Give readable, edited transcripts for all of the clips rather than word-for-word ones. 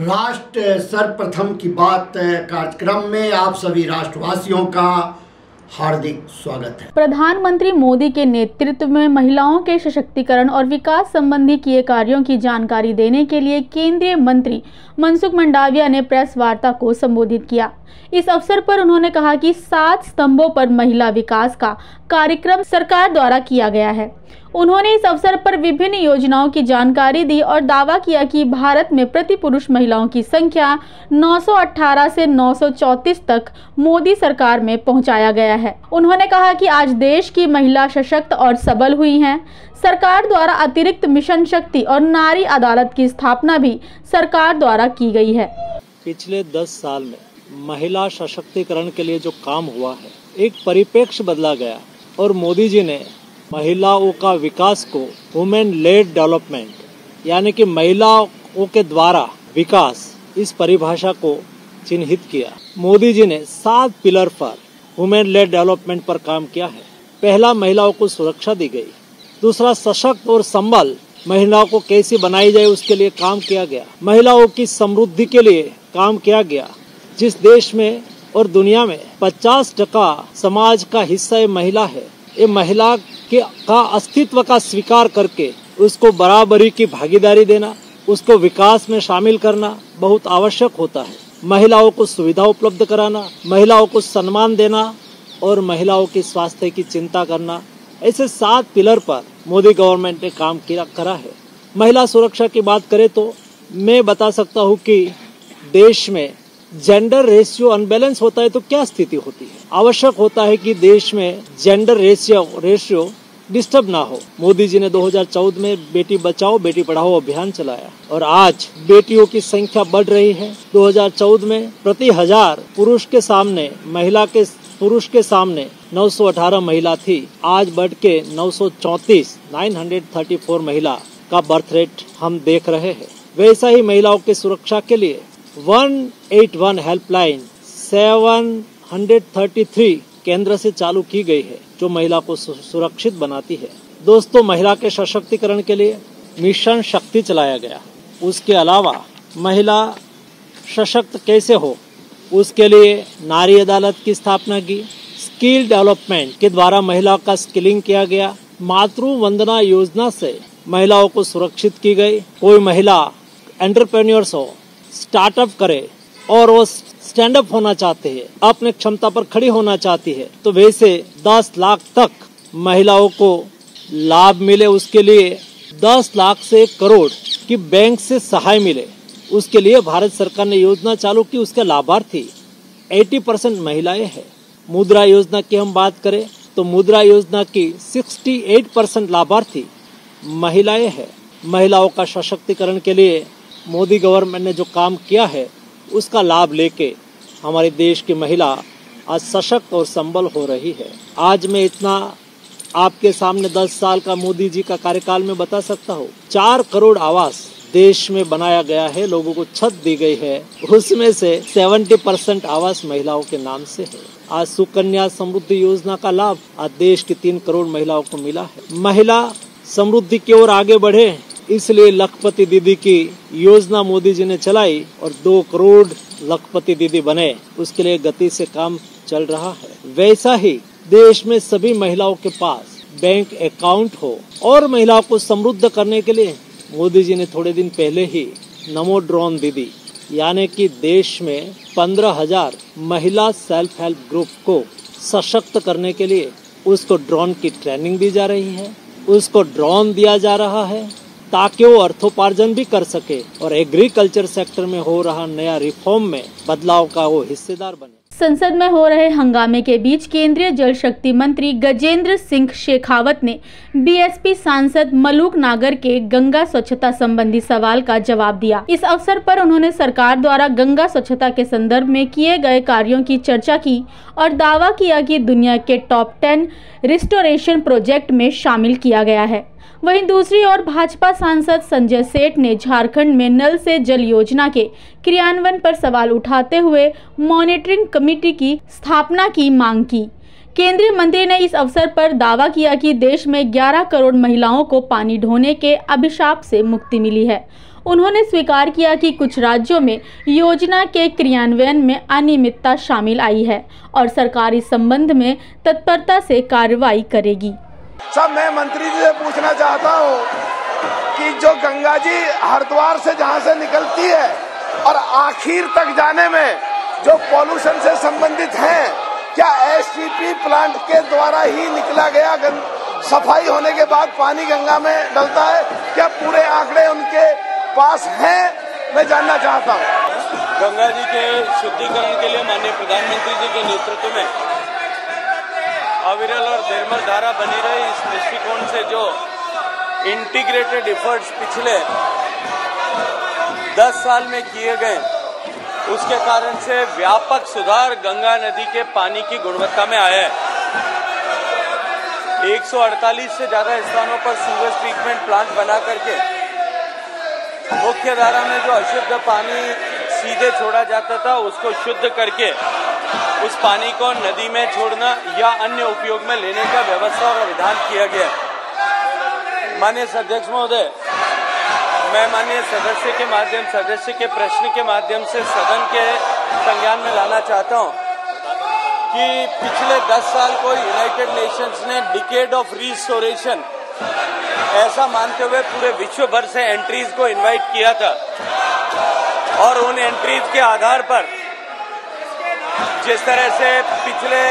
राष्ट्र सर्वप्रथम की बात कार्यक्रम में आप सभी राष्ट्रवासियों का हार्दिक स्वागत है। प्रधानमंत्री मोदी के नेतृत्व में महिलाओं के सशक्तिकरण और विकास संबंधी किए कार्यों की जानकारी देने के लिए केंद्रीय मंत्री मनसुख मंडाविया ने प्रेस वार्ता को संबोधित किया। इस अवसर पर उन्होंने कहा कि 7 स्तंभों पर महिला विकास का कार्यक्रम सरकार द्वारा किया गया है। उन्होंने इस अवसर पर विभिन्न योजनाओं की जानकारी दी और दावा किया कि भारत में प्रति पुरुष महिलाओं की संख्या 918 से 934 तक मोदी सरकार में पहुंचाया गया है। उन्होंने कहा कि आज देश की महिला सशक्त और सबल हुई हैं। सरकार द्वारा अतिरिक्त मिशन शक्ति और नारी अदालत की स्थापना भी सरकार द्वारा की गई है। पिछले 10 साल में महिला सशक्तिकरण के लिए जो काम हुआ है, एक परिप्रेक्ष्य बदला गया और मोदी जी ने महिलाओं का विकास को वुमेन लेड डेवलपमेंट यानी कि महिलाओं के द्वारा विकास, इस परिभाषा को चिन्हित किया। मोदी जी ने 7 पिलर पर वुमेन लेड डेवलपमेंट पर काम किया है। पहला, महिलाओं को सुरक्षा दी गई। दूसरा, सशक्त और संबल महिलाओं को कैसे बनाई जाए उसके लिए काम किया गया। महिलाओं की समृद्धि के लिए काम किया गया। जिस देश में और दुनिया में 50% समाज का हिस्सा ये महिला है, ये महिला का अस्तित्व का स्वीकार करके उसको बराबरी की भागीदारी देना, उसको विकास में शामिल करना बहुत आवश्यक होता है। महिलाओं को सुविधा उपलब्ध कराना, महिलाओं को सम्मान देना और महिलाओं के स्वास्थ्य की चिंता करना, ऐसे 7 पिलर पर मोदी गवर्नमेंट ने काम करा है। महिला सुरक्षा की बात करें तो मैं बता सकता हूँ कि देश में जेंडर रेशियो अनबैलेंस होता है तो क्या स्थिति होती है। आवश्यक होता है कि देश में जेंडर रेशियो डिस्टर्ब ना हो। मोदी जी ने 2014 में बेटी बचाओ बेटी पढ़ाओ अभियान चलाया और आज बेटियों की संख्या बढ़ रही है। 2014 में प्रति 1000 पुरुष के सामने 918 महिला थी, आज बढ़ के 934 महिला का बर्थ रेट हम देख रहे हैं। वैसा ही महिलाओं की सुरक्षा के लिए 181 हेल्पलाइन 733 केंद्र से चालू की गई है, जो महिला को सुरक्षित बनाती है। दोस्तों, महिला के सशक्तिकरण के लिए मिशन शक्ति चलाया गया। उसके अलावा महिला सशक्त कैसे हो उसके लिए नारी अदालत की स्थापना की। स्किल डेवलपमेंट के द्वारा महिलाओं का स्किलिंग किया गया। मातृ वंदना योजना से महिलाओं को सुरक्षित की गई। कोई महिला एंटरप्रेन्योर्स हो, स्टार्टअप करे और वो स्टैंड अप होना चाहते हैं, अपने क्षमता पर खड़ी होना चाहती है, तो वैसे 10 लाख तक महिलाओं को लाभ मिले। उसके लिए 10 लाख से 1 करोड़ की बैंक से सहाय मिले, उसके लिए भारत सरकार ने योजना चालू की। उसके लाभार्थी 80% महिलाएं हैं। मुद्रा योजना की हम बात करें तो मुद्रा योजना की 68% लाभार्थी महिलाएं हैं। महिलाओं का सशक्तिकरण के लिए मोदी गवर्नमेंट ने जो काम किया है उसका लाभ लेके हमारे देश की महिला आज सशक्त और संबल हो रही है। आज मैं इतना आपके सामने 10 साल का मोदी जी का कार्यकाल में बता सकता हूँ। 4 करोड़ आवास देश में बनाया गया है, लोगों को छत दी गई है। उसमें से 70% आवास महिलाओं के नाम से है। आज सुकन्या समृद्धि योजना का लाभ आज देश की 3 करोड़ महिलाओं को मिला है। महिला समृद्धि की ओर आगे बढ़े, इसलिए लखपति दीदी की योजना मोदी जी ने चलाई और 2 करोड़ लखपति दीदी बने। उसके लिए गति से काम चल रहा है। वैसा ही देश में सभी महिलाओं के पास बैंक अकाउंट हो और महिलाओं को समृद्ध करने के लिए मोदी जी ने थोड़े दिन पहले ही नमो ड्रोन दीदी यानी कि देश में 15,000 महिला सेल्फ हेल्प ग्रुप को सशक्त करने के लिए उसको ड्रोन की ट्रेनिंग दी जा रही है। उसको ड्रोन दिया जा रहा है ताकि वो अर्थोपार्जन भी कर सके और एग्रीकल्चर सेक्टर में हो रहा नया रिफॉर्म में बदलाव का वो हिस्सेदार बने। संसद में हो रहे हंगामे के बीच केंद्रीय जल शक्ति मंत्री गजेंद्र सिंह शेखावत ने बीएसपी सांसद मलूक नागर के गंगा स्वच्छता संबंधी सवाल का जवाब दिया। इस अवसर पर उन्होंने सरकार द्वारा गंगा स्वच्छता के संदर्भ में किए गए कार्यों की चर्चा की और दावा किया कि दुनिया के टॉप 10 रिस्टोरेशन प्रोजेक्ट में शामिल किया गया है। वहीं दूसरी ओर भाजपा सांसद संजय सेठ ने झारखंड में नल से जल योजना के क्रियान्वयन पर सवाल उठाते हुए मॉनिटरिंग कमेटी की स्थापना की मांग की। केंद्रीय मंत्री ने इस अवसर पर दावा किया कि देश में 11 करोड़ महिलाओं को पानी ढोने के अभिशाप से मुक्ति मिली है। उन्होंने स्वीकार किया कि कुछ राज्यों में योजना के क्रियान्वयन में अनियमितता शामिल आई है और सरकार इस संबंध में तत्परता से कार्रवाई करेगी। सब मैं मंत्री जी से पूछना चाहता हूँ कि जो गंगा जी हरिद्वार से जहाँ से निकलती है और आखिर तक जाने में जो पॉल्यूशन से संबंधित हैं, क्या एसटीपी प्लांट के द्वारा ही निकला गया सफाई होने के बाद पानी गंगा में डलता है? क्या पूरे आंकड़े उनके पास हैं? मैं जानना चाहता हूँ। गंगा जी के शुद्धिकरण के लिए माननीय प्रधानमंत्री जी के नेतृत्व में अविरल और निर्मल धारा बनी रही, इस दृष्टिकोण से जो इंटीग्रेटेड एफर्ट्स पिछले 10 साल में किए गए, उसके कारण से व्यापक सुधार गंगा नदी के पानी की गुणवत्ता में आया है। 148 से ज्यादा स्थानों पर सीवेज ट्रीटमेंट प्लांट बना करके मुख्य धारा में जो अशुद्ध पानी सीधे छोड़ा जाता था, उसको शुद्ध करके उस पानी को नदी में छोड़ना या अन्य उपयोग में लेने का व्यवस्था और विधान किया गया। माननीय अध्यक्ष महोदय, मैं माननीय सदस्य के प्रश्न के माध्यम से सदन के संज्ञान में लाना चाहता हूं कि पिछले 10 साल को यूनाइटेड नेशंस ने डिकेड ऑफ रिस्टोरेशन ऐसा मानते हुए पूरे विश्व भर से एंट्रीज को इनवाइट किया था और उन एंट्रीज के आधार पर जिस तरह से पिछले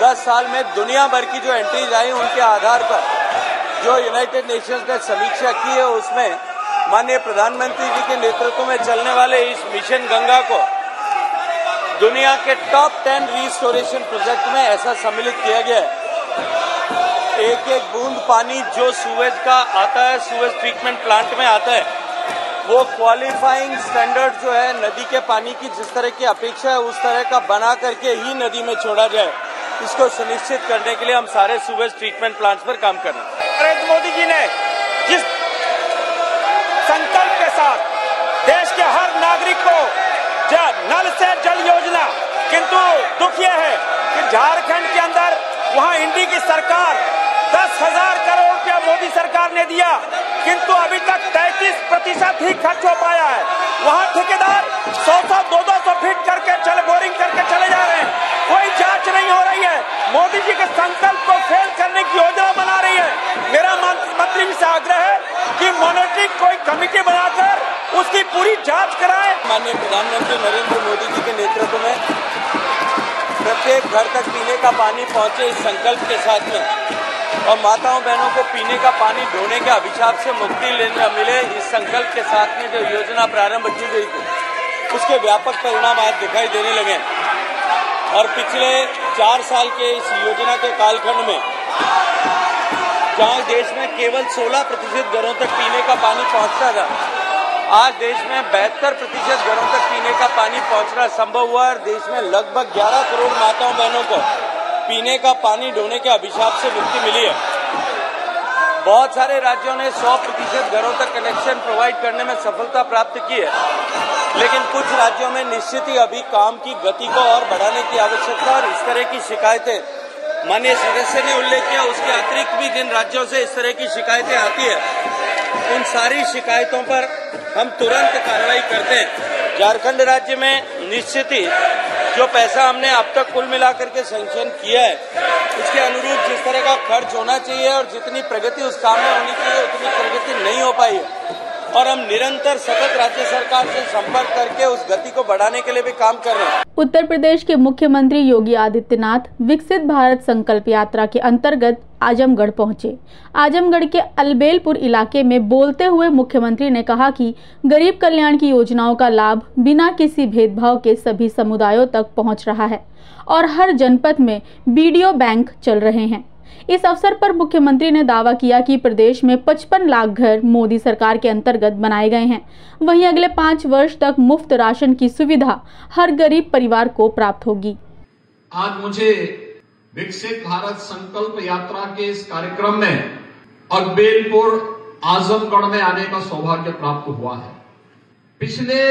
10 साल में दुनिया भर की जो एंट्रीज आई, उनके आधार पर जो यूनाइटेड नेशंस ने समीक्षा की है, उसमें माननीय प्रधानमंत्री जी के नेतृत्व में चलने वाले इस मिशन गंगा को दुनिया के टॉप 10 रिस्टोरेशन प्रोजेक्ट में ऐसा सम्मिलित किया गया है। एक एक बूंद पानी जो सूवेज का आता है, सूवेज ट्रीटमेंट प्लांट में आता है, वो क्वालिफाइंग स्टैंडर्ड जो है नदी के पानी की जिस तरह की अपेक्षा है, उस तरह का बना करके ही नदी में छोड़ा जाए। इसको सुनिश्चित करने के लिए हम सारे सूवेज ट्रीटमेंट प्लांट्स पर काम कर रहे हैं। नरेंद्र मोदी जी ने जिस संकल्प के साथ देश के हर नागरिक को नल से जल योजना, किंतु दुख यह है कि झारखंड के अंदर वहां इंडी की सरकार 10,000 करोड़ रुपया मोदी सरकार ने दिया, किंतु अभी तक 33% ही खर्च हो पाया है। वहां ठेकेदार 100-100, 200 फीट करके बोरिंग करके चले जा रहे हैं, कोई जांच नहीं हो रही है। मोदी जी के संकल्प को फेल करने की योजना बना रही है। मेरा मंत्री जी से आग्रह है कि मॉनिटरिंग कोई कमेटी बनाकर उसकी पूरी जांच कराएं। माननीय प्रधानमंत्री नरेंद्र मोदी जी के नेतृत्व में प्रत्येक घर तक पीने का पानी पहुंचे, इस संकल्प के साथ में, और माताओं बहनों को पीने का पानी ढोने के अभिशाप से मुक्ति लेने मिले, इस संकल्प के साथ में जो योजना प्रारंभ की गई थी, उसके व्यापक परिणाम आज दिखाई देने लगे। और पिछले 4 साल के इस योजना के कालखंड में जहां देश में केवल 16% घरों तक पीने का पानी पहुंचता था, आज देश में 72% घरों तक पीने का पानी पहुंचना संभव हुआ और देश में लगभग 11 करोड़ माताओं बहनों को पीने का पानी ढोने के अभिशाप से मुक्ति मिली है। बहुत सारे राज्यों ने 100% घरों तक कनेक्शन प्रोवाइड करने में सफलता प्राप्त की है, लेकिन कुछ राज्यों में निश्चित ही अभी काम की गति को और बढ़ाने की आवश्यकता। और इस तरह की शिकायतें माननीय सदस्य ने उल्लेख किया, उसके अतिरिक्त भी जिन राज्यों से इस तरह की शिकायतें आती है, उन सारी शिकायतों पर हम तुरंत कार्रवाई करते हैं। झारखंड राज्य में निश्चित ही जो पैसा हमने अब तक कुल मिलाकर के सैंक्शन किया है, उसके अनुरूप जिस तरह का खर्च होना चाहिए और जितनी प्रगति उस काम में होनी चाहिए, उतनी प्रगति नहीं हो पाई है। और हम निरंतर सतत राज्य सरकार से संपर्क करके उस गति को बढ़ाने के लिए भी काम कर रहे हैं। उत्तर प्रदेश के मुख्यमंत्री योगी आदित्यनाथ विकसित भारत संकल्प यात्रा के अंतर्गत आजमगढ़ पहुंचे। आजमगढ़ के अलबेलपुर इलाके में बोलते हुए मुख्यमंत्री ने कहा कि गरीब कल्याण की योजनाओं का लाभ बिना किसी भेदभाव के सभी समुदायों तक पहुंच रहा है और हर जनपद में बीडीओ बैंक चल रहे हैं। इस अवसर पर मुख्यमंत्री ने दावा किया कि प्रदेश में 55 लाख घर मोदी सरकार के अंतर्गत बनाए गए हैं। वहीं अगले 5 वर्ष तक मुफ्त राशन की सुविधा हर गरीब परिवार को प्राप्त होगी। आज मुझे विकसित भारत संकल्प यात्रा के इस कार्यक्रम में अलबेलपुर आजमगढ़ में आने का सौभाग्य प्राप्त हुआ है। पिछले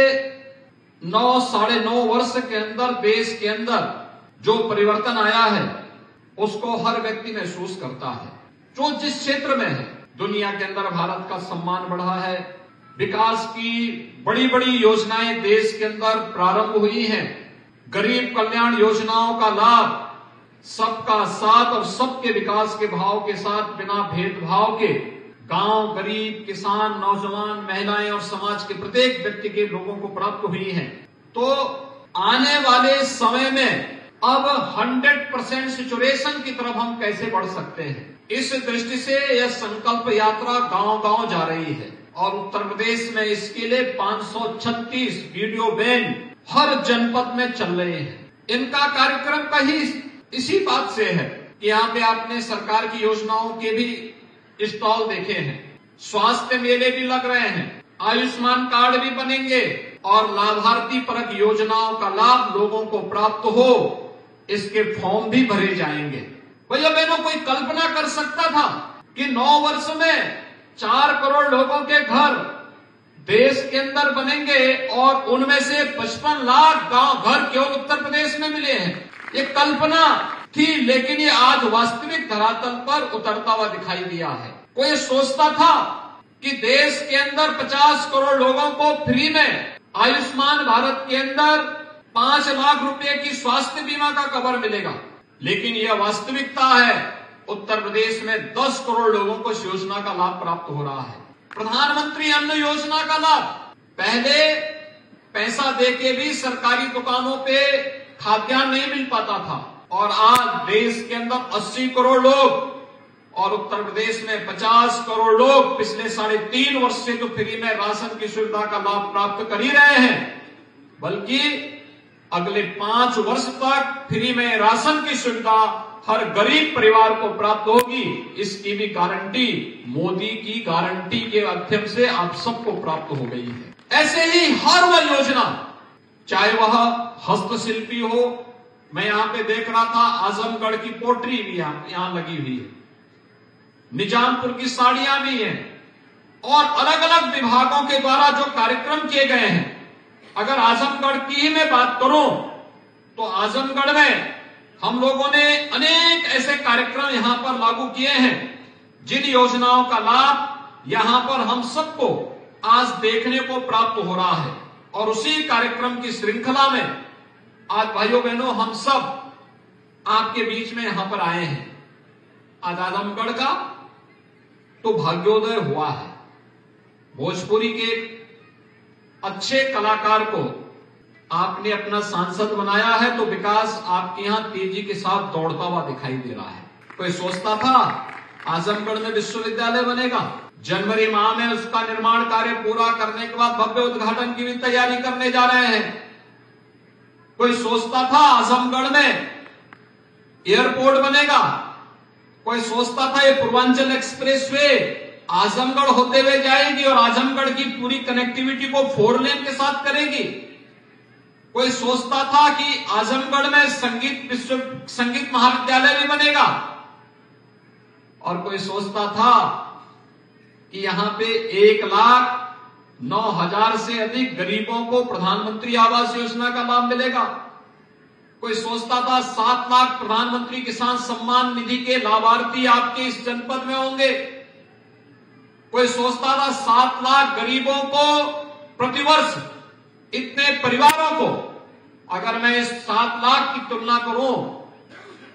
9 9.5 वर्ष के अंदर देश के अंदर जो परिवर्तन आया है, उसको हर व्यक्ति महसूस करता है। जो जिस क्षेत्र में है, दुनिया के अंदर भारत का सम्मान बढ़ा है, विकास की बड़ी बड़ी योजनाएं देश के अंदर प्रारंभ हुई हैं। गरीब कल्याण योजनाओं का लाभ सबका साथ और सबके विकास के भाव के साथ बिना भेदभाव के गांव, गरीब, किसान, नौजवान, महिलाएं और समाज के प्रत्येक व्यक्ति के लोगों को प्राप्त हुई हैं। तो आने वाले समय में अब 100% सैचुरेशन की तरफ हम कैसे बढ़ सकते हैं, इस दृष्टि से यह संकल्प यात्रा गांव-गांव जा रही है और उत्तर प्रदेश में इसके लिए 536 वीडियो वैन हर जनपद में चल रहे हैं। इनका कार्यक्रम कहीं इसी बात से है कि यहाँ पे आपने सरकार की योजनाओं के भी स्टॉल देखे हैं, स्वास्थ्य मेले भी लग रहे हैं, आयुष्मान कार्ड भी बनेंगे और लाभार्थी परक योजनाओं का लाभ लोगों को प्राप्त हो, इसके फॉर्म भी भरे जाएंगे। भैया बहनों, कोई कल्पना कर सकता था कि 9 वर्ष में 4 करोड़ लोगों के घर देश के अंदर बनेंगे और उनमें से 55 लाख गांव घर केवल उत्तर प्रदेश में मिले हैं। ये कल्पना थी, लेकिन ये आज वास्तविक धरातल पर उतरता हुआ दिखाई दिया है। कोई सोचता था कि देश के अंदर 50 करोड़ लोगों को फ्री में आयुष्मान भारत के अंदर 5 लाख रुपए की स्वास्थ्य बीमा का कवर मिलेगा, लेकिन यह वास्तविकता है। उत्तर प्रदेश में 10 करोड़ लोगों को इस योजना का लाभ प्राप्त हो रहा है। प्रधानमंत्री अन्न योजना का लाभ, पहले पैसा देके भी सरकारी दुकानों पे खाद्यान्न नहीं मिल पाता था और आज देश के अंदर 80 करोड़ लोग और उत्तर प्रदेश में 50 करोड़ लोग पिछले 3.5 वर्ष से तो फ्री में राशन की सुविधा का लाभ प्राप्त कर ही रहे हैं, बल्कि अगले 5 वर्ष तक फ्री में राशन की सुविधा हर गरीब परिवार को प्राप्त होगी। इसकी भी गारंटी मोदी की गारंटी के माध्यम से आप सबको प्राप्त हो गई है। ऐसे ही हर वह योजना, चाहे वह हस्तशिल्पी हो, मैं यहाँ पे देख रहा था आजमगढ़ की पोट्री भी यहाँ लगी हुई है, निजामपुर की साड़ियां भी हैं और अलग अलग विभागों के द्वारा जो कार्यक्रम किए गए हैं। अगर आजमगढ़ की ही मैं बात करूं तो आजमगढ़ में हम लोगों ने अनेक ऐसे कार्यक्रम यहां पर लागू किए हैं जिन योजनाओं का लाभ यहां पर हम सबको आज देखने को प्राप्त हो रहा है। और उसी कार्यक्रम की श्रृंखला में आज भाइयों बहनों हम सब आपके बीच में यहां पर आए हैं। आज आजमगढ़ का तो भाग्योदय हुआ है। भोजपुरी के अच्छे कलाकार को आपने अपना सांसद बनाया है तो विकास आपके यहां तेजी के साथ दौड़ता हुआ दिखाई दे रहा है। कोई सोचता था आजमगढ़ में विश्वविद्यालय बनेगा? जनवरी माह में उसका निर्माण कार्य पूरा करने के बाद भव्य उद्घाटन की भी तैयारी करने जा रहे हैं। कोई सोचता था आजमगढ़ में एयरपोर्ट बनेगा? कोई सोचता था ये पूर्वांचल एक्सप्रेसवे आजमगढ़ होते हुए जाएगी और आजमगढ़ की पूरी कनेक्टिविटी को 4 लेन के साथ करेगी? कोई सोचता था कि आजमगढ़ में संगीत महाविद्यालय भी बनेगा? और कोई सोचता था कि यहां पे 1,09,000 से अधिक गरीबों को प्रधानमंत्री आवास योजना का लाभ मिलेगा? कोई सोचता था 7 लाख प्रधानमंत्री किसान सम्मान निधि के लाभार्थी आपके इस जनपद में होंगे? कोई सोचता था 7 लाख गरीबों को प्रतिवर्ष, इतने परिवारों को, अगर मैं इस 7 लाख की तुलना करूं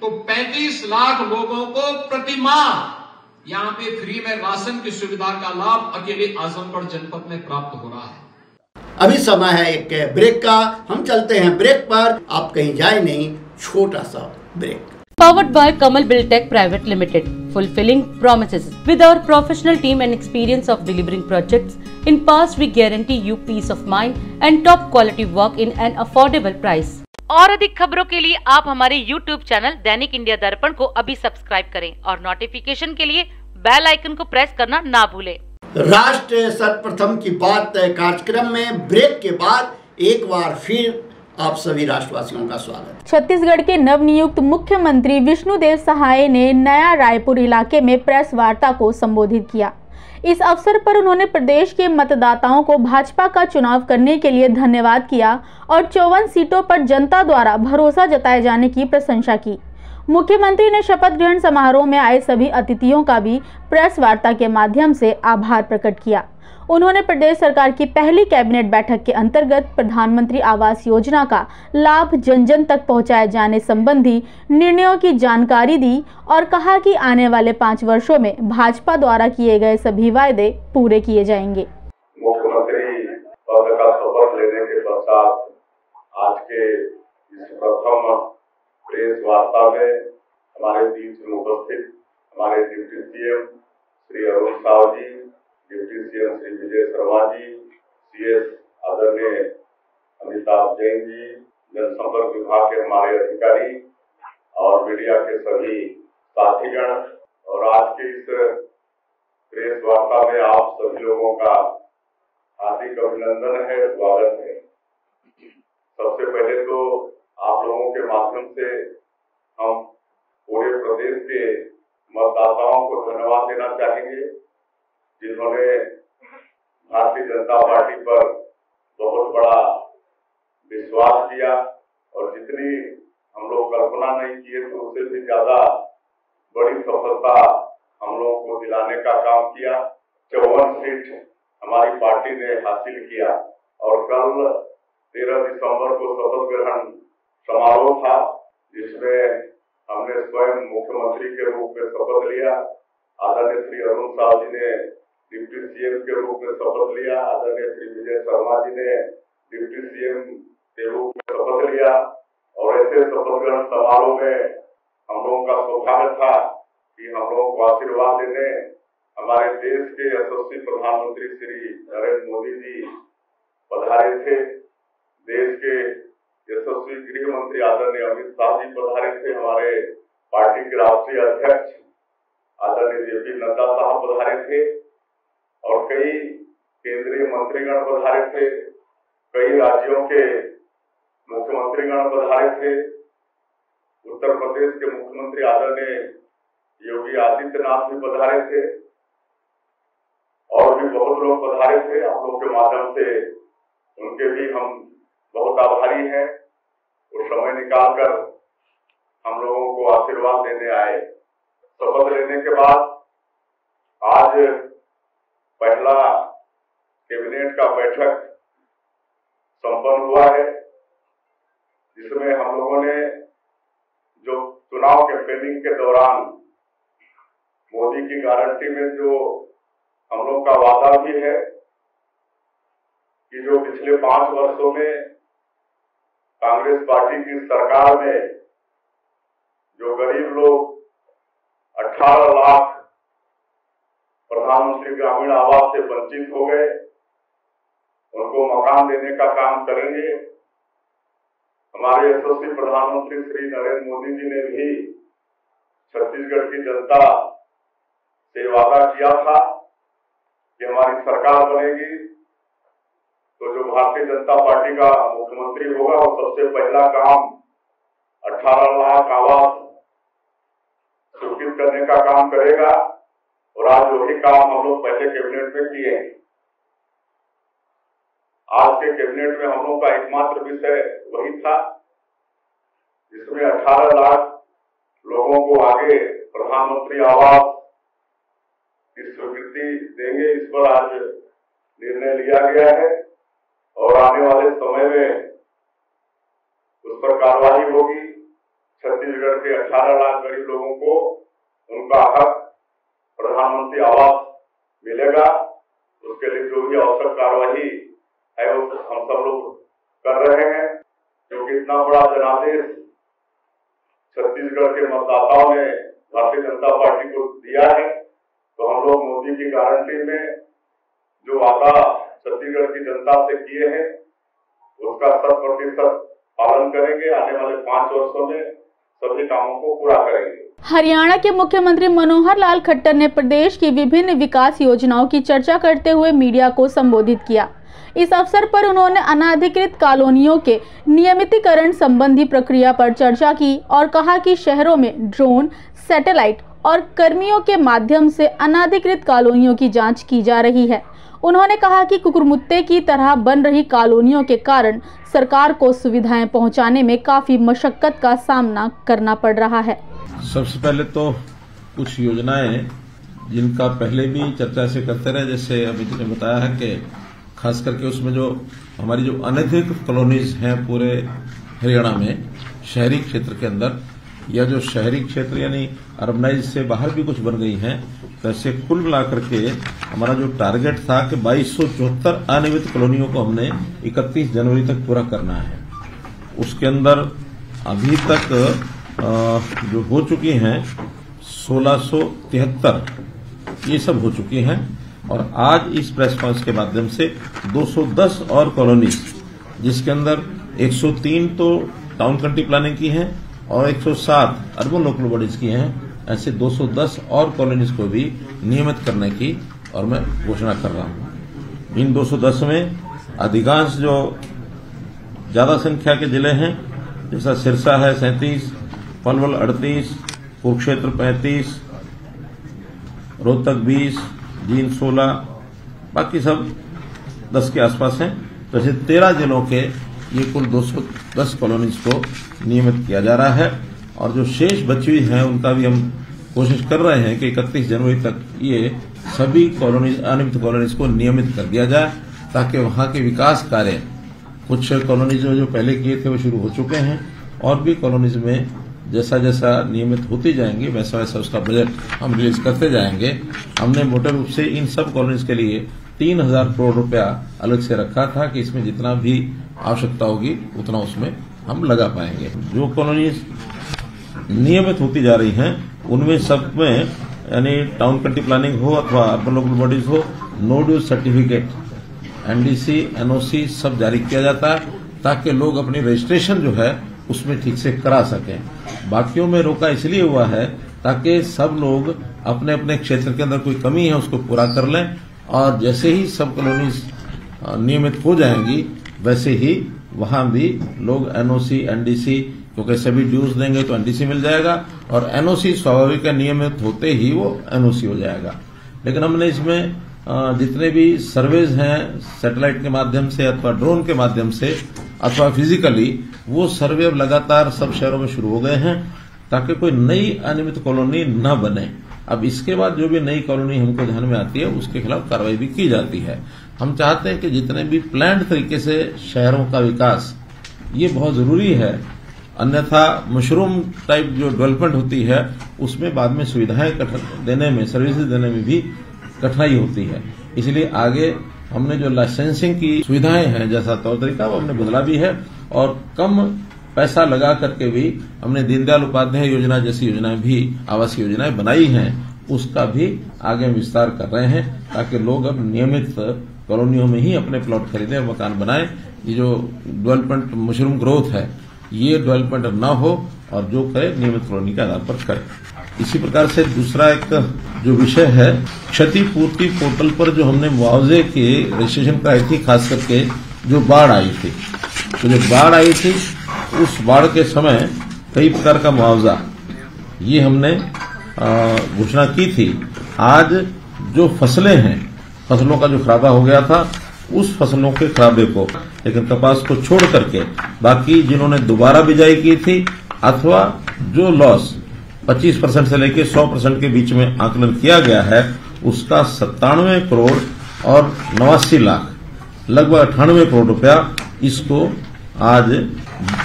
तो 35 लाख लोगों को प्रति माह यहां पे फ्री में राशन की सुविधा का लाभ अकेले आजमगढ़ जनपद में प्राप्त हो रहा है। अभी समय है एक ब्रेक का, हम चलते हैं ब्रेक पर, आप कहीं जाए नहीं, छोटा सा break. Powered by Kamal Buildtech Private Limited, fulfilling promises. With our professional team and experience of delivering projects, in past we guarantee you peace of mind and top quality work in an affordable price. और अधिक खबरों के लिए आप हमारे YouTube channel दैनिक India दर्पण को अभी सब्सक्राइब करें और नोटिफिकेशन के लिए बेल आइकन को प्रेस करना ना भूलें। राष्ट्र सर्वप्रथम की बात कार्यक्रम में ब्रेक के बाद एक बार फिर आप सभी राष्ट्रवासियों का स्वागत। छत्तीसगढ़ के नवनियुक्त मुख्यमंत्री विष्णुदेव साय ने नया रायपुर इलाके में प्रेस वार्ता को संबोधित किया। इस अवसर पर उन्होंने प्रदेश के मतदाताओं को भाजपा का चुनाव करने के लिए धन्यवाद किया और 54 सीटों पर जनता द्वारा भरोसा जताए जाने की प्रशंसा की। मुख्यमंत्री ने शपथ ग्रहण समारोह में आए सभी अतिथियों का भी प्रेस वार्ता के माध्यम से आभार प्रकट किया। उन्होंने प्रदेश सरकार की पहली कैबिनेट बैठक के अंतर्गत प्रधानमंत्री आवास योजना का लाभ जन जन तक पहुंचाए जाने संबंधी निर्णयों की जानकारी दी और कहा कि आने वाले 5 वर्षों में भाजपा द्वारा किए गए सभी वायदे पूरे किए जाएंगे। मुख्यमंत्री पद का शपथ लेने के पश्चात आज के इस प्रथम प्रेस वार्ता में हमारे बीच में उपस्थित हमारे डिप्टी सीएम श्री अरुण साव जी, deputy CM Shri Vijay Sharma ji, CS आदरणीय अमिताभ जैन जी, जनसंपर्क विभाग के हमारे अधिकारी और मीडिया के सभी साथीगण और आज के इस प्रेस वार्ता में आप सभी लोगों का हार्दिक अभिनंदन है, स्वागत है। सबसे पहले तो आप लोगों के माध्यम से हम पूरे प्रदेश के मतदाताओं को धन्यवाद देना चाहेंगे जिन्होंने भारतीय जनता पार्टी पर बहुत बड़ा विश्वास किया और जितनी हम लोग कल्पना नहीं किए थे उससे भी ज्यादा बड़ी सफलता हम लोगों को दिलाने का काम किया। 54 सीट हमारी पार्टी ने हासिल किया और कल 13 दिसंबर को शपथ ग्रहण समारोह था जिसमें हमने स्वयं मुख्यमंत्री के रूप में शपथ लिया। आदरणीय श्री अरुण साव जी ने डिप्टी सीएम के रूप में शपथ लिया, आदरणीय श्री विजय शर्मा जी ने डिप्टी सीएम के रूप में शपथ लिया और ऐसे शपथ ग्रहण समारोह में हम लोगों का सौभाग्य था कि हम लोगों को आशीर्वाद देने हमारे देश के यशस्वी प्रधानमंत्री श्री नरेंद्र मोदी जी पधारे थे। देश के यशस्वी गृह मंत्री आदरणीय अमित शाह जी पधारे थे। हमारे पार्टी के राष्ट्रीय अध्यक्ष आदरणीय जेपी नड्डा साहब पधारे थे और कई केंद्रीय मंत्रीगण पधारे थे, कई राज्यों के मुख्यमंत्रीगण पधारे थे। उत्तर प्रदेश के मुख्यमंत्री आदरणीय योगी आदित्यनाथ भी पधारे थे और भी बहुत लोग पधारे थे। आप लोग के माध्यम से उनके भी हम बहुत आभारी हैं। वो समय निकालकर हम लोगों को आशीर्वाद देने आए। शपथ लेने के बाद आज पहला कैबिनेट का बैठक संपन्न हुआ है जिसमें हम लोगों ने जो चुनाव कैंपेनिंग के दौरान मोदी की गारंटी में जो हम लोग का वादा भी है कि जो पिछले 5 वर्षों में कांग्रेस पार्टी की सरकार में जो गरीब लोग 18 लाख प्रधानमंत्री ग्रामीण आवास से वंचित हो गए उनको मकान देने का काम करेंगे। हमारे यशस्वी प्रधानमंत्री श्री नरेंद्र मोदी जी ने भी छत्तीसगढ़ की जनता से वादा किया था कि हमारी सरकार बनेगी तो जो भारतीय जनता पार्टी का मुख्यमंत्री होगा वो सबसे पहला काम 18 लाख आवास स्वीकृत करने का काम करेगा और आज वही काम हम लोग पहले कैबिनेट में किए हैं। आज के कैबिनेट में हम लोग का एकमात्र विषय वही था जिसमें 18 लाख लोगों को आगे प्रधानमंत्री आवास की स्वीकृति देंगे। इस पर आज निर्णय लिया गया है और आने वाले समय में उस पर कार्रवाई होगी। छत्तीसगढ़ के 18 लाख गरीब लोगों को उनका हक प्रधानमंत्री आवास मिलेगा। उसके लिए जो भी आवश्यक कार्रवाई है वो हम सब लोग कर रहे हैं क्योंकि इतना बड़ा जनादेश छत्तीसगढ़ के मतदाताओं ने भारतीय जनता पार्टी को दिया है तो हम लोग मोदी की गारंटी में जो वादा छत्तीसगढ़ की जनता से किए हैं उसका 100% पालन करेंगे। आने वाले 5 वर्षों में सभी कामों को पूरा करेंगे। हरियाणा के मुख्यमंत्री मनोहर लाल खट्टर ने प्रदेश की विभिन्न विकास योजनाओं की चर्चा करते हुए मीडिया को संबोधित किया। इस अवसर पर उन्होंने अनाधिकृत कॉलोनियों के नियमितीकरण संबंधी प्रक्रिया पर चर्चा की और कहा कि शहरों में ड्रोन, सैटेलाइट और कर्मियों के माध्यम से अनाधिकृत कॉलोनियों की जांच की जा रही है। उन्होंने कहा कि कुकुरमुत्ते की तरह बन रही कॉलोनियों के कारण सरकार को सुविधाएं पहुंचाने में काफी मशक्कत का सामना करना पड़ रहा है। सबसे पहले तो कुछ योजनाएं जिनका पहले भी चर्चा से करते रहे, जैसे अमित ने बताया है कि खास करके उसमें जो हमारी जो अनधिकृत कॉलोनीज हैं पूरे हरियाणा में शहरी क्षेत्र के अंदर, या जो शहरी क्षेत्र यानी अर्बनाइज से बाहर भी कुछ बन गई हैं, तो ऐसे कुल मिलाकर के हमारा जो टारगेट था कि 2274 अनियमित कॉलोनियों को हमने 31 जनवरी तक पूरा करना है। उसके अंदर अभी तक जो हो चुकी हैं 1673 ये सब हो चुकी हैं, और आज इस प्रेस कॉन्फ्रेंस के माध्यम से 210 और कॉलोनीज, जिसके अंदर 103 तो टाउन कंट्री प्लानिंग की हैं और 107 अर्बन लोकल बॉडीज की हैं, ऐसे 210 और कॉलोनीज को भी नियमित करने की और मैं घोषणा कर रहा हूं। इन 210 में अधिकांश जो ज्यादा संख्या के जिले हैं, जैसा सिरसा है 37, पलवल 38, कुरुक्षेत्र 35, रोहतक 20, जींद 16, बाकी सब 10 के आसपास हैं। तो ऐसे 13 जिलों के ये कुल 210 कॉलोनीज को नियमित किया जा रहा है, और जो शेष बची हुई हैं उनका भी हम कोशिश कर रहे हैं कि 31 जनवरी तक ये सभी कॉलोनीज अनियमित कॉलोनीज को नियमित कर दिया जाए, ताकि वहां के विकास कार्य कुछ कॉलोनीज जो पहले किए थे वो शुरू हो चुके हैं, और भी कॉलोनीज में जैसा जैसा नियमित होती जाएंगे वैसा वैसा उसका बजट हम रिलीज करते जाएंगे। हमने मोटे रूप से इन सब कॉलोनीज के लिए 3000 करोड़ रुपया अलग से रखा था कि इसमें जितना भी आवश्यकता होगी उतना उसमें हम लगा पाएंगे। जो कॉलोनीज नियमित होती जा रही हैं उनमें सब में यानी टाउन कंट्री प्लानिंग हो अथवा अर्बन लोकल बॉडीज हो, no dues certificate, NDC, NOC सब जारी किया जाता है, ताकि लोग अपनी रजिस्ट्रेशन जो है उसमें ठीक से करा सकें। बाकियों में रोका इसलिए हुआ है ताकि सब लोग अपने अपने क्षेत्र के अंदर कोई कमी है उसको पूरा कर लें, और जैसे ही सब कॉलोनीज नियमित हो जाएंगी वैसे ही वहां भी लोग एनओसी, एनडीसी, क्योंकि सभी ड्यूज देंगे तो एनडीसी मिल जाएगा, और एनओसी स्वाभाविक नियमित होते ही वो एनओसी हो जाएगा। लेकिन हमने इसमें जितने भी सर्वेज हैं सैटेलाइट के माध्यम से अथवा ड्रोन के माध्यम से अथवा फिजिकली, वो सर्वे अब लगातार सब शहरों में शुरू हो गए हैं, ताकि कोई नई अनियमित कॉलोनी न बने। अब इसके बाद जो भी नई कॉलोनी हमको ध्यान में आती है उसके खिलाफ कार्रवाई भी की जाती है। हम चाहते हैं कि जितने भी प्लान्ड तरीके से शहरों का विकास, ये बहुत जरूरी है, अन्यथा मशरूम टाइप जो डेवलपमेंट होती है उसमें बाद में सुविधाएं देने में, सर्विसेज देने में भी कठिनाई होती है। इसलिए आगे हमने जो लाइसेंसिंग की सुविधाएं हैं जैसा तौर तरीका वो हमने बदला भी है, और कम पैसा लगा करके भी हमने दीनदयाल उपाध्याय योजना जैसी योजनाएं भी, आवासीय योजनाएं बनाई हैं, उसका भी आगे विस्तार कर रहे हैं, ताकि लोग अब नियमित कॉलोनियों में ही अपने प्लॉट खरीदें और मकान बनाएं। ये जो डेवलपमेंट मशरूम ग्रोथ है ये डेवलपमेंट न हो, और जो करे नियमित कॉलोनी के आधार पर करे। इसी प्रकार से दूसरा एक जो विषय है क्षतिपूर्ति पोर्टल पर जो हमने मुआवजे के रजिस्ट्रेशन कराई थी, खास करके जो बाढ़ आई थी, तो जो बाढ़ आई थी उस बाढ़ के समय कई प्रकार का मुआवजा ये हमने घोषणा की थी। आज जो फसलें हैं, फसलों का जो खराबा हो गया था उस फसलों के खराबे को, लेकिन कपास को छोड़ करके बाकी जिन्होंने दोबारा बिजाई की थी अथवा जो लॉस 25% से लेकर 100% के बीच में आकलन किया गया है, उसका 97 करोड़ और 89 लाख लगभग 98 करोड़ रुपया इसको आज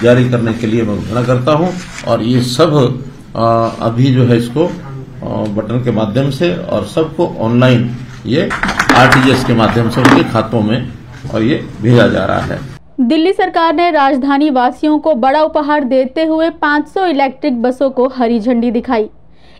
जारी करने के लिए मैं घोषणा करता हूं। और ये सब अभी जो है इसको बटन के माध्यम से और सबको ऑनलाइन ये आरटीजीएस के माध्यम से उनके खातों में और ये भेजा जा रहा है। दिल्ली सरकार ने राजधानी वासियों को बड़ा उपहार देते हुए 500 इलेक्ट्रिक बसों को हरी झंडी दिखाई।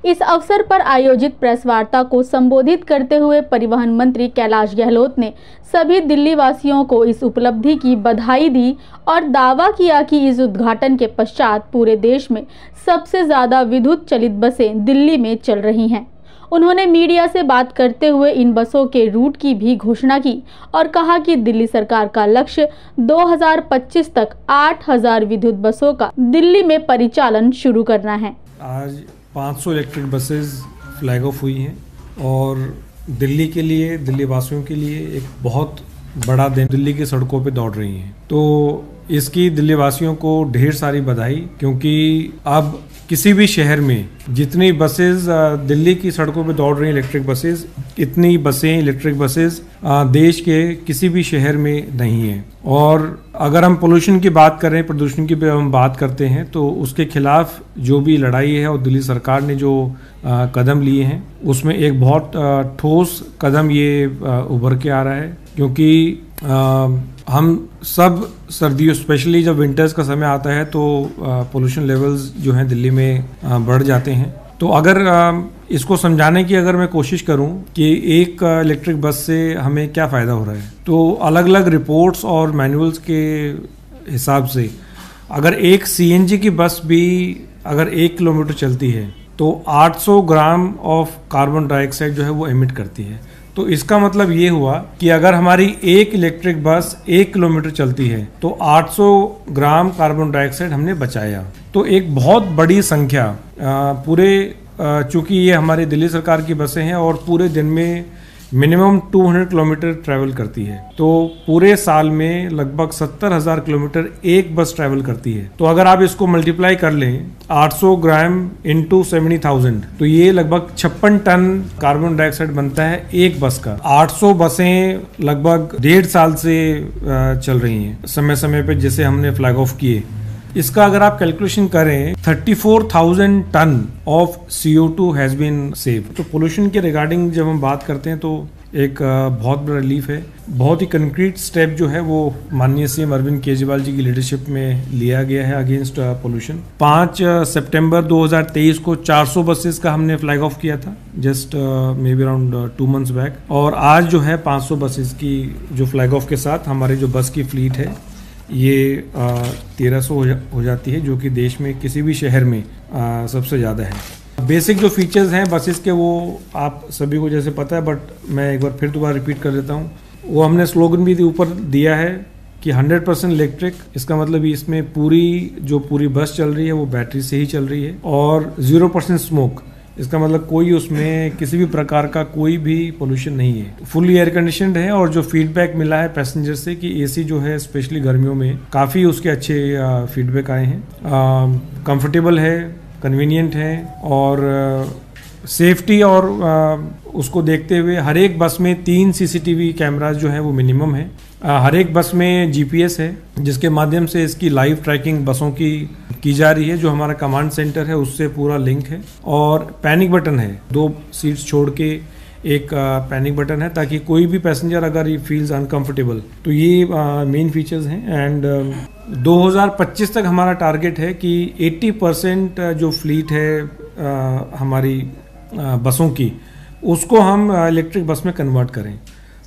इस अवसर पर आयोजित प्रेस वार्ता को संबोधित करते हुए परिवहन मंत्री कैलाश गहलोत ने सभी दिल्ली वासियों को इस उपलब्धि की बधाई दी और दावा किया कि इस उद्घाटन के पश्चात पूरे देश में सबसे ज्यादा विद्युत चलित बसें दिल्ली में चल रही हैं। उन्होंने मीडिया से बात करते हुए इन बसों के रूट की भी घोषणा की और कहा कि दिल्ली सरकार का लक्ष्य 2025 तक 8000 विद्युत बसों का दिल्ली में परिचालन शुरू करना है। आज 500 इलेक्ट्रिक बसेस फ्लैग ऑफ हुई हैं और दिल्ली के लिए, दिल्ली वासियों के लिए एक बहुत बड़ा दिन दिल्ली की सड़कों पे दौड़ रही हैं। तो इसकी दिल्ली वासियों को ढेर सारी बधाई, क्योंकि अब किसी भी शहर में जितनी बसेस दिल्ली की सड़कों पे दौड़ रही हैं इलेक्ट्रिक बसेस, इतनी बसें इलेक्ट्रिक बसेस देश के किसी भी शहर में नहीं है। और अगर हम पोल्यूशन की बात करें, प्रदूषण की हम बात करते हैं, तो उसके खिलाफ जो भी लड़ाई है और दिल्ली सरकार ने जो कदम लिए हैं उसमें एक बहुत ठोस कदम ये उभर के आ रहा है। क्योंकि हम सब सर्दियों, स्पेशली जब विंटर्स का समय आता है, तो पोल्यूशन लेवल्स जो हैं दिल्ली में बढ़ जाते हैं। तो अगर इसको समझाने की अगर मैं कोशिश करूं कि एक इलेक्ट्रिक बस से हमें क्या फ़ायदा हो रहा है, तो अलग अलग रिपोर्ट्स और मैनुअल्स के हिसाब से अगर एक सीएनजी की बस भी अगर 1 किलोमीटर चलती है तो 800 ग्राम ऑफ कार्बन डाइऑक्साइड जो है वो एमिट करती है। तो इसका मतलब ये हुआ कि अगर हमारी एक इलेक्ट्रिक बस 1 किलोमीटर चलती है तो 800 ग्राम कार्बन डाइऑक्साइड हमने बचाया। तो एक बहुत बड़ी संख्या पूरे, चूंकि ये हमारी दिल्ली सरकार की बसें हैं और पूरे दिन में मिनिमम 200 किलोमीटर ट्रैवल करती है, तो पूरे साल में लगभग 70,000 किलोमीटर एक बस ट्रैवल करती है। तो अगर आप इसको मल्टीप्लाई कर लें 800 ग्राम इंटू 70,000, तो ये लगभग 56 टन कार्बन डाइऑक्साइड बनता है एक बस का। 800 बसें लगभग 1.5 साल से चल रही हैं समय समय पे, जैसे हमने फ्लैग ऑफ किए। इसका अगर आप कैलकुलेशन करें 34,000 ton of CO2 has been save. तो पोल्यूशन के रिगार्डिंग जब हम बात करते हैं तो एक बहुत बड़ा रिलीफ है। बहुत ही कंक्रीट स्टेप जो है वो माननीय CM अरविंद केजरीवाल जी की लीडरशिप में लिया गया है अगेंस्ट पोल्यूशन। 5 सितंबर 2023 को 400 बसेस का हमने फ्लैग ऑफ किया था, just may be around 2 months back. और आज जो है 500 बसेस की जो फ्लैग ऑफ के साथ हमारे जो बस की फ्लीट है ये 1300 हो जाती है, जो कि देश में किसी भी शहर में सबसे ज़्यादा है। बेसिक जो फीचर्स हैं बसेस के वो आप सभी को जैसे पता है, बट मैं एक बार फिर दोबारा रिपीट कर देता हूँ। वो हमने स्लोगन भी ऊपर दिया है कि 100% इलेक्ट्रिक। इसका मतलब इसमें पूरी बस चल रही है वो बैटरी से ही चल रही है। और 0% स्मोक, इसका मतलब कोई उसमें किसी भी प्रकार का कोई भी पोल्यूशन नहीं है। फुली एयर कंडीशनड है। और जो फीडबैक मिला है पैसेंजर से कि एसी जो है स्पेशली गर्मियों में काफ़ी उसके अच्छे फीडबैक आए हैं। कंफर्टेबल है, कन्वीनियंट है और सेफ्टी और उसको देखते हुए हर एक बस में 3 CCTV कैमरास जो है वो मिनिमम है। हर एक बस में GPS है जिसके माध्यम से इसकी लाइव ट्रैकिंग बसों की जा रही है, जो हमारा कमांड सेंटर है उससे पूरा लिंक है। और पैनिक बटन है, 2 सीट्स छोड़ के एक पैनिक बटन है, ताकि कोई भी पैसेंजर अगर ये फील्स अनकंफर्टेबल, तो ये मेन फीचर्स हैं। एंड 2025 तक हमारा टारगेट है कि 80% जो फ्लीट है हमारी बसों की, उसको हम इलेक्ट्रिक बस में कन्वर्ट करें।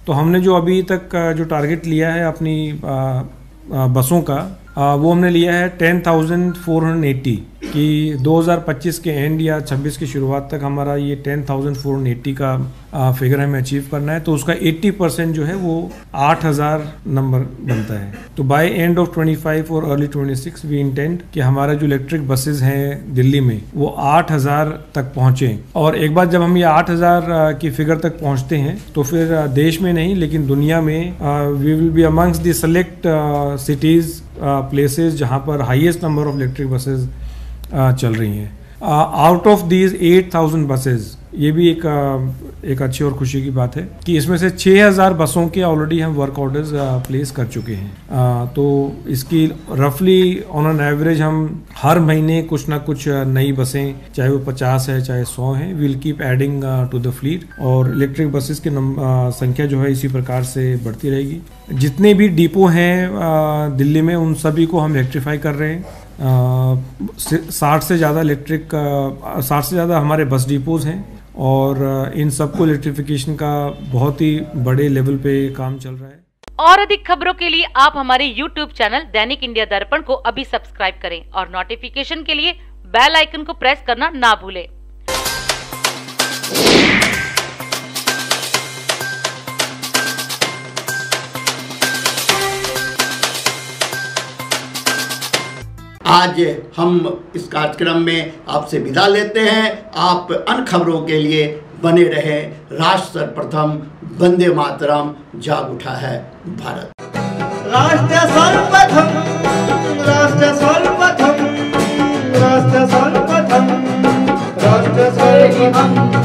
तो हमने जो अभी तक जो टारगेट लिया है अपनी बसों का, वो हमने लिया है 10,480 कि 2025 के एंड या 26 की शुरुआत तक हमारा ये 10,480 का फिगर हमें अचीव करना है। तो उसका 80% जो है वो 8,000 नंबर बनता है। तो बाय एंड ऑफ 25 और अर्ली 26 वी इंटेंड कि हमारा जो इलेक्ट्रिक बसेस हैं दिल्ली में वो 8,000 तक पहुंचे। और एक बार जब हम ये 8,000 की फिगर तक पहुंचते हैं तो फिर देश में नहीं लेकिन दुनिया में we will be amongst the select cities places जहां पर highest number of electric buses चल रही हैं। आउट ऑफ दीज 8,000 बसेस, ये भी एक अच्छी और खुशी की बात है कि इसमें से 6,000 बसों के ऑलरेडी हम वर्क ऑर्डर्स प्लेस कर चुके हैं। तो इसकी रफली ऑन एन एवरेज हम हर महीने कुछ ना कुछ नई बसें, चाहे वो 50 है चाहे 100 है, will keep adding to the fleet. और इलेक्ट्रिक बसेस की संख्या जो है इसी प्रकार से बढ़ती रहेगी। जितने भी डिपो हैं दिल्ली में उन सभी को हम इलेक्ट्रीफाई कर रहे हैं। 60 से ज़्यादा हमारे बस डिपोज हैं और इन सबको इलेक्ट्रिफिकेशन का बहुत ही बड़े लेवल पे काम चल रहा है। और अधिक खबरों के लिए आप हमारे YouTube चैनल दैनिक इंडिया दर्पण को अभी सब्सक्राइब करें और नोटिफिकेशन के लिए बेल आइकन को प्रेस करना ना भूलें। आज हम इस कार्यक्रम में आपसे विदा लेते हैं। आप अन्य खबरों के लिए बने रहे। राष्ट्र सर्वप्रथम, वंदे मातरम, जाग उठा है भारत। राष्ट्र सर्वप्रथम, राष्ट्र सर्वप्रथम, राष्ट्र सर्वप्रथम। स्वर्गिमम्